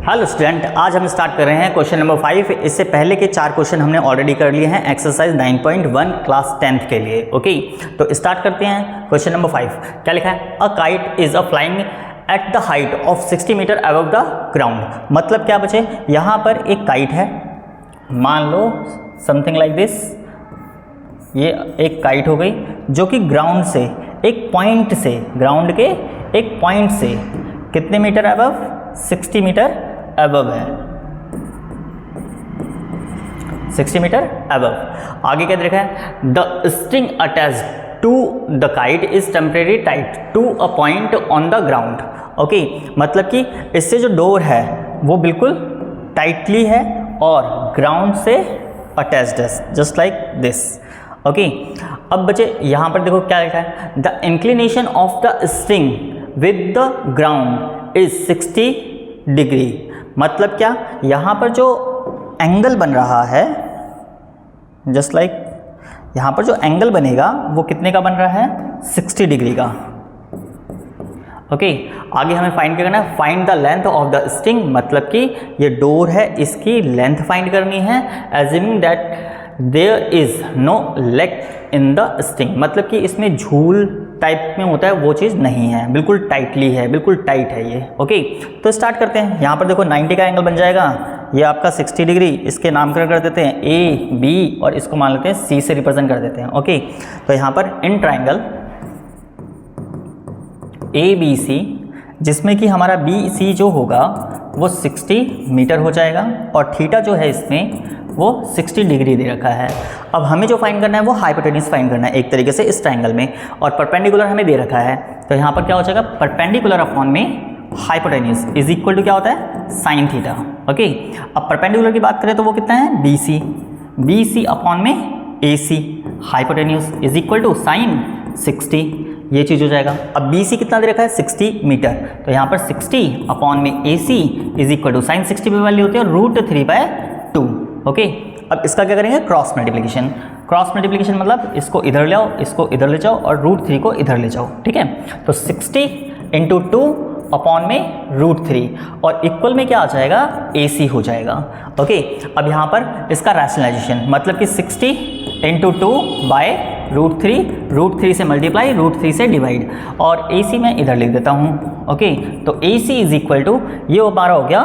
Hello student, आज हम start कर रहे हैं क्वेश्चन नंबर 5। इससे पहले के 4 क्वेश्चन हमने ऑलरेडी कर लिए हैं एक्सरसाइज 9.1 क्लास 10th के लिए। ओके, तो स्टार्ट करते हैं क्वेश्चन नंबर 5। क्या लिखा है? A kite is flying at the height of 60 metre above the ground. मतलब क्या बचे, यहाँ पर एक काइट है, मान लो समथिंग लाइक दिस। ये एक काइट हो गई जो कि ग्राउंड से एक पॉइंट से, ग्राउंड के एक पॉइंट से कितने मीटर अबव? 60 मीटर अबव है, 60 मीटर अबव। आगे क्या देखा है? The string attached to the kite is temporary tight to a point on the ground. Okay, मतलब कि इससे जो डोर है वो बिल्कुल टाइटली है और ग्राउंड से अटैच्ड है, जस्ट लाइक दिस। ओके, अब बच्चे यहाँ पर देखो क्या लिखा है? The inclination of the string with the ground is 60 degree. मतलब क्या, यहाँ पर जो एंगल बन रहा है, जस्ट लाइक यहाँ पर जो एंगल बनेगा वो कितने का बन रहा है? 60 डिग्री का। ओके, आगे हमें फाइंड करना है, find the length of the string. मतलब कि ये डोर है, इसकी लेंथ फाइंड करनी है, assuming that there is no leg in the string. मतलब कि इसमें झूल टाइप में होता है वो चीज़ नहीं है, बिल्कुल टाइटली है, बिल्कुल टाइट है ये। ओके, तो स्टार्ट करते हैं। यहाँ पर देखो 90 का एंगल बन जाएगा, ये आपका 60 डिग्री। इसके नामकरण कर देते हैं ए बी और इसको मान लेते हैं सी से रिप्रेजेंट कर देते हैं। ओके, तो यहाँ पर इन ट्राइंगल ए बी सी, जिसमें कि हमारा बी सी जो होगा वो 60 मीटर हो जाएगा और थीटा जो है इसमें वो 60 डिग्री दे रखा है। अब हमें जो फाइंड करना है वो हाइपोटेन्यूज फाइंड करना है एक तरीके से इस ट्राइंगल में, और परपेंडिकुलर हमें दे रखा है। तो यहाँ पर क्या हो जाएगा? परपेंडिकुलर अपॉन में हाइपोटेन्यूज इज इक्वल टू क्या होता है? Sine theta. ओके, अब परपेंडिकुलर की बात करें तो वो कितना है? B C, B C upon में A C, hypotenuse is equal to sine 60, ये चीज़ हो जाएगा। अब बी सी कितना दे रखा है? 60 मीटर। तो यहाँ पर 60 अपॉन में A C is equal to sine 60 पे वैल्यू होती है √3/2। ओके, अब इसका क्या करेंगे? Cross multiplication. क्रॉस मल्टीप्लिकेशन मतलब इसको इधर ले आओ, इसको इधर ले जाओ और √3 को इधर ले जाओ। ठीक है, तो 60 × 2 अपॉन में √3 और इक्वल में क्या आ जाएगा? AC हो जाएगा। ओके, अब यहाँ पर इसका रैशनलाइजेशन, मतलब कि 60 × 2 बाय √3 से मल्टीप्लाई, √3 से डिवाइड, और AC मैं इधर लिख देता हूँ। ओके, तो AC इज इक्वल टू, ये हमारा हो गया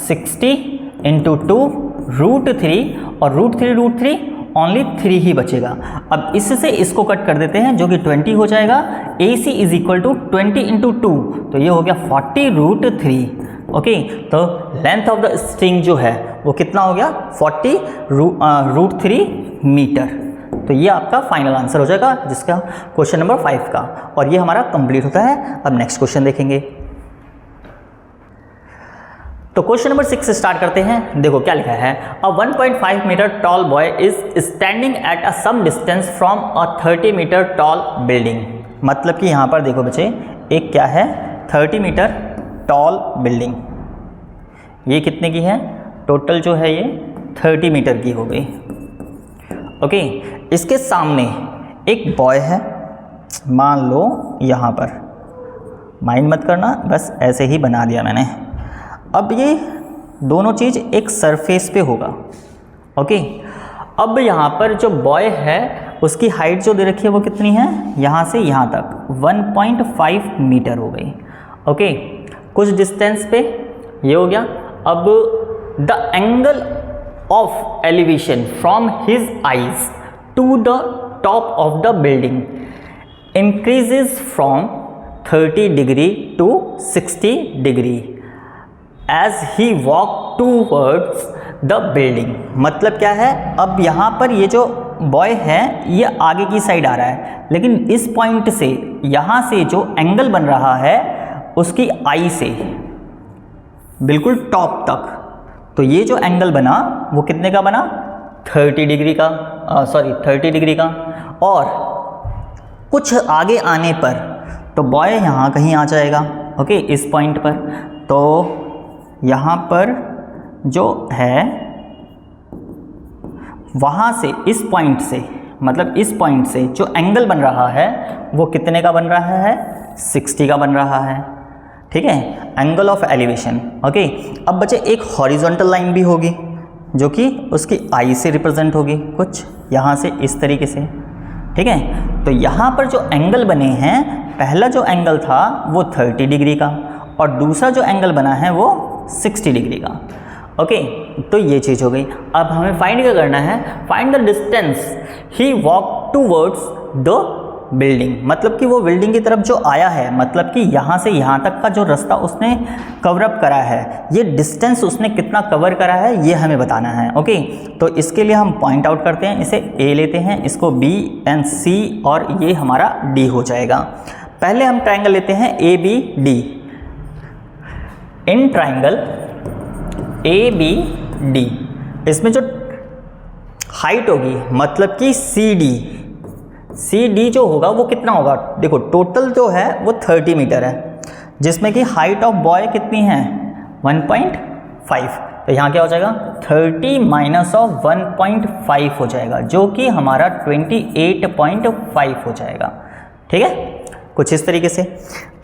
60 × 2 √3 और √3 ओनली 3 ही बचेगा। अब इससे इसको कट कर देते हैं जो कि 20 हो जाएगा। AC इज इक्वल टू 20 × 2, तो ये हो गया 40 √3। ओके, तो लेंथ ऑफ द स्ट्रिंग जो है वो कितना हो गया? 40 √3 मीटर। तो ये आपका फाइनल आंसर हो जाएगा जिसका क्वेश्चन नंबर 5 का, और ये हमारा कंप्लीट होता है। अब नेक्स्ट क्वेश्चन देखेंगे। तो क्वेश्चन नंबर 6 स्टार्ट करते हैं। देखो क्या लिखा है? A 1.5 metre tall boy is standing at a some distance from a 30 metre tall building. मतलब कि यहाँ पर देखो बच्चे, एक क्या है? 30 मीटर टॉल बिल्डिंग। ये कितने की है? टोटल जो है ये 30 मीटर की हो गई। ओके, इसके सामने एक बॉय है, मान लो यहाँ पर, माइंड मत करना, बस ऐसे ही बना दिया मैंने। अब ये दोनों चीज़ एक सरफेस पे होगा। ओके, अब यहाँ पर जो बॉय है उसकी हाइट जो दे रखी है वो कितनी है? यहाँ से यहाँ तक 1.5 मीटर हो गई। ओके, कुछ डिस्टेंस पे ये हो गया। अब the angle of elevation from his eyes to the top of the building increases from 30 degree to 60 degree as he walk towards the building. मतलब क्या है? अब यहाँ पर ये जो बॉय है ये आगे की साइड आ रहा है, लेकिन इस पॉइंट से, यहाँ से जो एंगल बन रहा है उसकी आई से बिल्कुल टॉप तक, तो ये जो एंगल बना वो कितने का बना? 30 डिग्री का, 30 डिग्री का। और कुछ आगे आने पर तो बॉय यहाँ कहीं आ जाएगा। ओके, इस पॉइंट पर, तो यहाँ पर जो है वहाँ से, इस पॉइंट से, मतलब इस पॉइंट से जो एंगल बन रहा है वो कितने का बन रहा है? 60 का बन रहा है। ठीक है, एंगल ऑफ एलिवेशन। ओके, अब बचे एक हॉरिजॉन्टल लाइन भी होगी जो कि उसकी आई से रिप्रेजेंट होगी, कुछ यहाँ से इस तरीके से। ठीक है, तो यहाँ पर जो एंगल बने हैं, पहला जो एंगल था वो 30 डिग्री का और दूसरा जो एंगल बना है वो 60 डिग्री का। ओके, तो ये चीज़ हो गई। अब हमें फाइंड क्या करना है, find the distance he walk towards the building, मतलब कि वो बिल्डिंग की तरफ जो आया है, मतलब कि यहाँ से यहाँ तक का जो रास्ता उसने कवर अप करा है, ये डिस्टेंस उसने कितना कवर करा है ये हमें बताना है। ओके, तो इसके लिए हम पॉइंट आउट करते हैं, इसे ए लेते हैं, इसको बी एंड सी और ये हमारा डी हो जाएगा। पहले हम ट्राइंगल लेते हैं A B D. In triangle A B D, इसमें जो हाइट होगी मतलब कि सी डी जो होगा वो कितना होगा, देखो टोटल जो है वो 30 मीटर है, जिसमें कि हाइट ऑफ बॉय कितनी है 1.5, तो यहाँ क्या हो जाएगा 30 माइनस ऑफ 1.5 हो जाएगा, जो कि हमारा 28.5 हो जाएगा। ठीक है, कुछ इस तरीके से।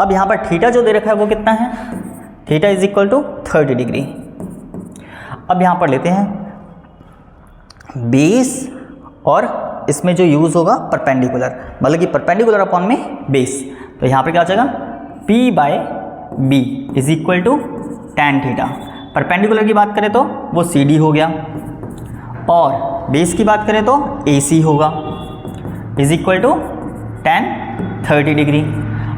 अब यहाँ पर थीटा जो दे रखा है वो कितना है, theta is equal to 30 degree. अब यहाँ पर लेते हैं बेस और इसमें जो यूज़ होगा परपेंडिकुलर, मतलब कि परपेंडिकुलर अपॉन में बेस, तो यहाँ पर क्या हो जाएगा P by B is equal to tan theta. Perpendicular की बात करें तो वो CD हो गया और बेस की बात करें तो AC होगा is equal to tan 30 degree.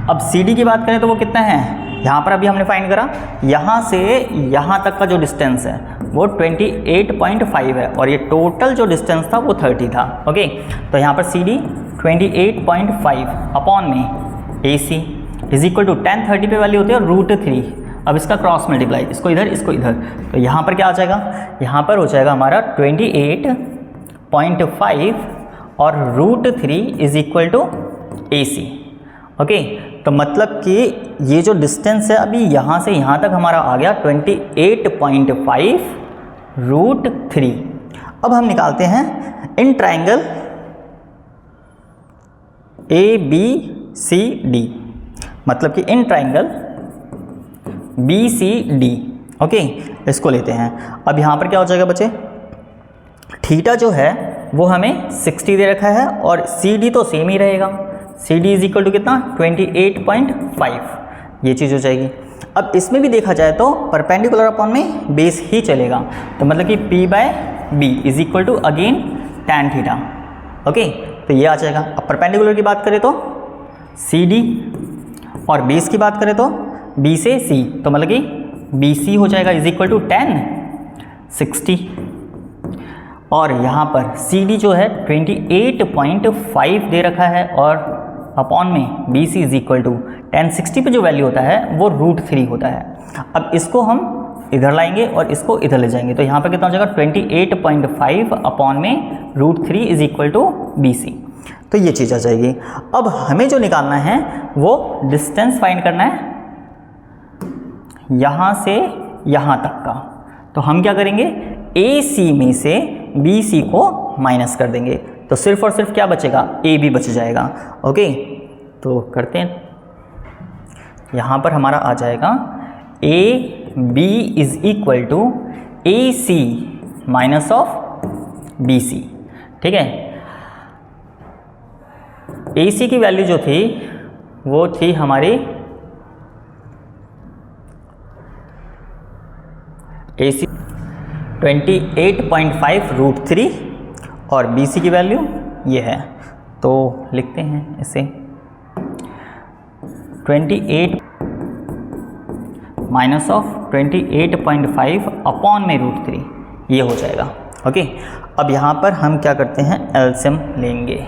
अब CD की बात करें तो वो कितना है, यहाँ पर अभी हमने फाइंड करा, यहाँ से यहाँ तक का जो डिस्टेंस है वो 28.5 है और ये टोटल जो डिस्टेंस था वो 30 था। ओके, तो यहाँ पर CD 28.5 अपॉन में AC is equal to tan 30 पे वैल्यू होती है √3। अब इसका क्रॉस मल्टीप्लाई, इसको इधर इसको इधर, तो यहाँ पर क्या आ जाएगा, यहाँ पर हो जाएगा हमारा 28.5 और √3 is equal to AC। Okay, तो मतलब कि ये जो डिस्टेंस है अभी यहाँ से यहाँ तक हमारा आ गया 28.5 √3। अब हम निकालते हैं इन ट्राइंगल ABCD, मतलब कि इन ट्राइंगल BCD। ओके, इसको लेते हैं। अब यहाँ पर क्या हो जाएगा बच्चे, थीटा जो है वो हमें 60 दे रखा है और CD तो सेम ही रहेगा, CD इज इक्वल टू कितना 28.5, ये चीज़ हो जाएगी। अब इसमें भी देखा जाए तो परपेंडिकुलर अपॉन में बेस ही चलेगा, तो मतलब कि P by B is equal to again tan theta. Okay, तो ये आ जाएगा। अब परपेंडिकुलर की बात करें तो CD और बेस की बात करें तो B से C, तो मतलब कि BC हो जाएगा इज इक्वल टू tan 60 और यहाँ पर CD जो है 28.5 दे रखा है और अपॉन में BC is equal to tan 60 पे जो वैल्यू होता है वो √3 होता है। अब इसको हम इधर लाएंगे और इसको इधर ले जाएंगे, तो यहाँ पर कितना हो जाएगा 28.5 अपॉन में √3 इज इक्वल टू BC, तो ये चीज़ आ जाएगी। अब हमें जो निकालना है वो डिस्टेंस फाइंड करना है यहाँ से यहाँ तक का, तो हम क्या करेंगे AC में से BC को माइनस कर देंगे, तो सिर्फ और सिर्फ क्या बचेगा AB बच जाएगा। ओके, तो करते हैं, यहाँ पर हमारा आ जाएगा AB is equal to AC minus of BC। ठीक है, AC की वैल्यू जो थी वो थी हमारी AC 28.5 √3 और BC की वैल्यू ये है, तो लिखते हैं इसे 28 माइनस ऑफ 28.5 अपॉन में √3, ये हो जाएगा। ओके, अब यहाँ पर हम क्या करते हैं एलसीएम लेंगे,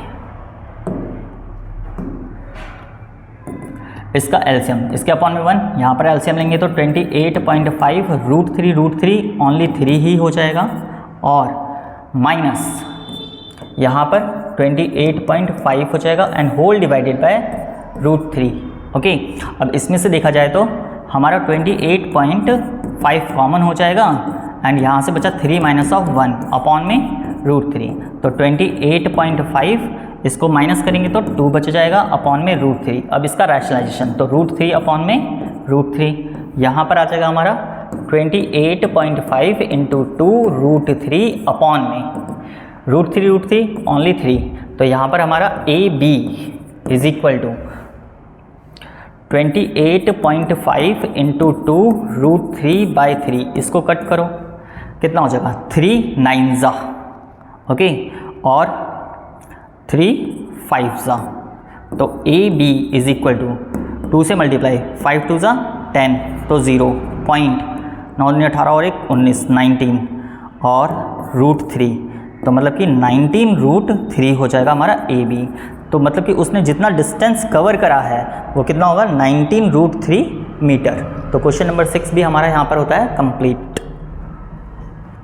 इसका एलसीएम, इसके अपॉन में 1, यहाँ पर एलसीएम लेंगे तो 28.5 √3 ओनली 3 ही हो जाएगा और माइनस यहाँ पर 28.5 हो जाएगा and whole divided by √3। Okay, अब इसमें से देखा जाए तो हमारा 28.5 कॉमन हो जाएगा एंड यहाँ से बचा 3 माइनस ऑफ 1 अपॉन में √3, तो 28.5 इसको माइनस करेंगे तो 2 बच जाएगा अपॉन में √3। अब इसका रैशनलाइजेशन, तो √3 अपॉन में √3, यहाँ पर आ जाएगा हमारा 28.5 इंटू 2 √3 अपॉन में √3 ओनली 3, तो यहाँ पर हमारा AB is equal to 28.5 into 2 √3/3, इसको कट करो कितना हो जाएगा 3 9 ओके, और 3 5 तो AB इज इक्वल टू 2 से मल्टीप्लाई 5 2 10, तो 0.9 18 और 1 19 19 और √3, तो मतलब कि 19 √3 हो जाएगा हमारा AB। तो मतलब कि उसने जितना डिस्टेंस कवर करा है वो कितना होगा 19 √3 मीटर। तो क्वेश्चन नंबर 6 भी हमारा यहाँ पर होता है कंप्लीट।